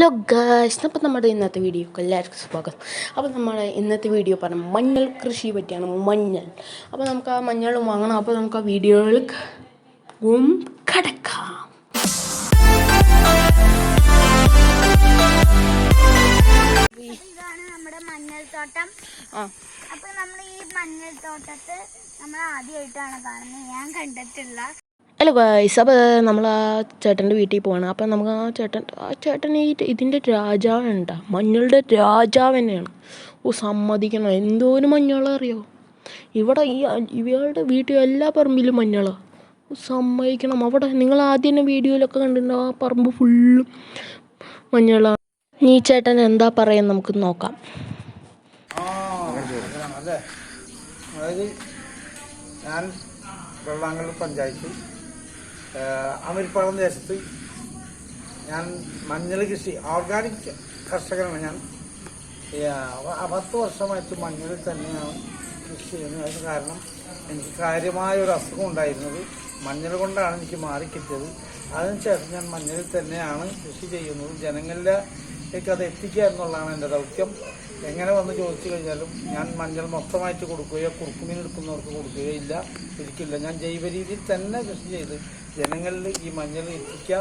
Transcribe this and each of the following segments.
Hello guys, അപ്പോൾ നമ്മുടെ ഇന്നത്തെ വീഡിയോക്ക് എല്ലാവർക്കും സ്വാഗതം. അപ്പോൾ നമ്മുടെ ഇന്നത്തെ വീഡിയോ പറഞ്ഞ മഞ്ഞൾ കൃഷിയെ പറ്റിയാണ്. മഞ്ഞൾ, അപ്പോൾ നമുക്ക് ആ മഞ്ഞൾ വാങ്ങണം. അപ്പോൾ നമുക്ക് ആ വീഡിയോയിൽ കിടക്കാം. ഇതാണ് നമ്മുടെ മഞ്ഞൾത്തോട്ടം. അപ്പോൾ നമ്മൾ ഈ മഞ്ഞൾത്തോട്ടത്ത് നമ്മൾ ആദ്യമായിട്ടാണ് കാണുന്നത്. ഞാൻ കണ്ടിട്ടില്ല. ഹലോ ഗായ്സ്, അപ്പോൾ നമ്മൾ ആ ചേട്ടൻ്റെ വീട്ടിൽ പോവാണ്. അപ്പോൾ നമുക്ക് ആ ചേട്ടൻ ഇതിൻ്റെ രാജാവുണ്ടാ, മഞ്ഞളുടെ രാജാവ് തന്നെയാണ്. സമ്മതിക്കണം, എന്തോരം മഞ്ഞളറിയോ ഇവിടെ. ഇവളുടെ വീട്ടിൽ എല്ലാ പറമ്പിലും മഞ്ഞളാണ്. സമ്മതിക്കണം. അവിടെ നിങ്ങൾ ആദ്യം തന്നെ വീഡിയോയിലൊക്കെ കണ്ടിട്ടുണ്ടാവും, ആ പറമ്പ് ഫുള്ളും മഞ്ഞളാണ്. നീ ചേട്ടൻ എന്താ പറയുക, നമുക്ക് നോക്കാം. അതായത് ഞാൻ വെള്ളാങ്കൽ പഞ്ചായത്ത് അമീർപ്പാടം ദേശത്ത് ഞാൻ മഞ്ഞൾ കൃഷി ഓർഗാനിക് കർഷകനാണ്. ഞാൻ 10 വർഷമായിട്ട് മഞ്ഞളിൽ തന്നെയാണ് കൃഷി ചെയ്യുന്നത്. അതിന് കാരണം എനിക്ക് കാര്യമായ ഒരു അസുഖം ഉണ്ടായിരുന്നത് മഞ്ഞൾ കൊണ്ടാണ് എനിക്ക് മാറിക്കിട്ടിയത്. അതിനുശേഷം ഞാൻ മഞ്ഞളിൽ തന്നെയാണ് കൃഷി ചെയ്യുന്നത്. ജനങ്ങളിലേക്ക് അത് എത്തിക്കുക എന്നുള്ളതാണ് എൻ്റെ ദൗത്യം. എങ്ങനെ വന്ന് ചോദിച്ചു കഴിഞ്ഞാലും ഞാൻ മഞ്ഞൾ മൊത്തമായിട്ട് കൊടുക്കുകയോ കുറുക്കുമീൻ എടുക്കുന്നവർക്ക് കൊടുക്കുകയില്ല, ഒരിക്കലില്ല. ഞാൻ ജൈവ രീതിയിൽ തന്നെ കൃഷി ചെയ്ത് ജനങ്ങളിൽ ഈ മഞ്ഞൾ എത്തിക്കുക,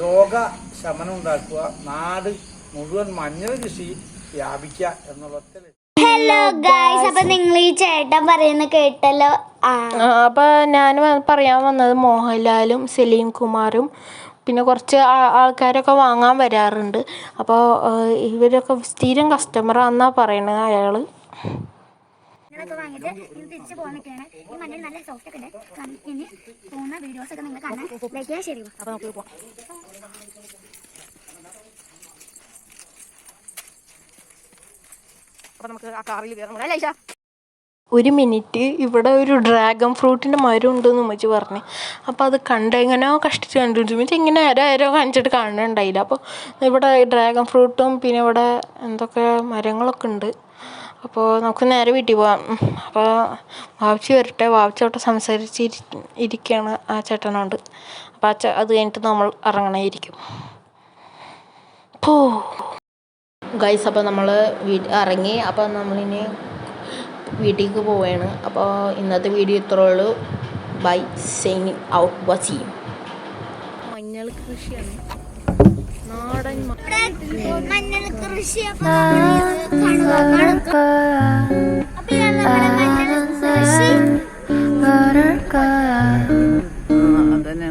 രോഗശമനം ഉണ്ടാക്കുക, നാട് മുഴുവൻ മഞ്ഞൾ കൃഷി വ്യാപിക്കുക എന്നുള്ളത്. ഹലോ ഗായ്സ്, അപ്പൊ നിങ്ങൾ ഈ ചേട്ടൻ പറയുന്ന കേട്ടല്ലോ. അപ്പോൾ ഞാൻ പറയാൻ വന്നത് മോഹൻലാലും സലീം കുമാറും പിന്നെ കുറച്ച് ആൾക്കാരൊക്കെ വാങ്ങാൻ വരാറുണ്ട്. അപ്പോൾ ഇവരൊക്കെ സ്ഥിരം കസ്റ്റമറാണെന്നാണ് പറയണത് അയാൾ. വാങ്ങിയിട്ട് ഇത് തിരിച്ചു പോകാനൊക്കെയാണ്. ഈ മഞ്ഞൾ നല്ല സോഫ്റ്റ് ഒക്കെ ഉണ്ട്. ഇനി പോകുന്ന വീഡിയോസ് ഒക്കെ നിങ്ങൾ കാണാൻ ശരി. അപ്പോൾ നമുക്ക് പോകാം. അപ്പോൾ നമുക്ക് ആ കാറിൽ കയറാം. അല്ല ഐഷ, ഒരു മിനിറ്റ്, ഇവിടെ ഒരു ഡ്രാഗൺ ഫ്രൂട്ടിൻ്റെ മരം ഉണ്ടെന്ന് ഉമ്മച്ചി പറഞ്ഞു. അപ്പോൾ അത് എങ്ങനെയോ കഷ്ടിച്ച് കണ്ടുപിടിച്ചു. ഉമ്മച്ചി ഇങ്ങനെ ആരോ കാണിച്ചിട്ട് കാണുന്നുണ്ടായില്ല. അപ്പോൾ ഇവിടെ ഡ്രാഗൺ ഫ്രൂട്ടും പിന്നെ ഇവിടെ എന്തൊക്കെ മരങ്ങളൊക്കെ ഉണ്ട്. അപ്പോൾ നമുക്ക് നേരെ വീട്ടിൽ പോകാം. അപ്പോൾ വാവിച്ച് വരട്ടെ. വാവിച്ചോട്ട് സംസാരിച്ചിരിക്കുകയാണ് ആ ചേട്ടനോട്. അപ്പോൾ അത് കഴിഞ്ഞിട്ട് നമ്മൾ ഇറങ്ങണമായിരിക്കും. ഗൈസ്, അപ്പോൾ നമ്മൾ ഇറങ്ങി. അപ്പോൾ നമ്മളിനി വീട്ടിലേക്ക് പോവുകയാണ്. അപ്പോൾ ഇന്നത്തെ വീഡിയോ ഇത്രേ ഉള്ളൂ. Bye, signing out. വസീം. മഞ്ഞൾ കൃഷിയാണ്, നാടൻ മഞ്ഞൾ കൃഷി. അതന്നെ.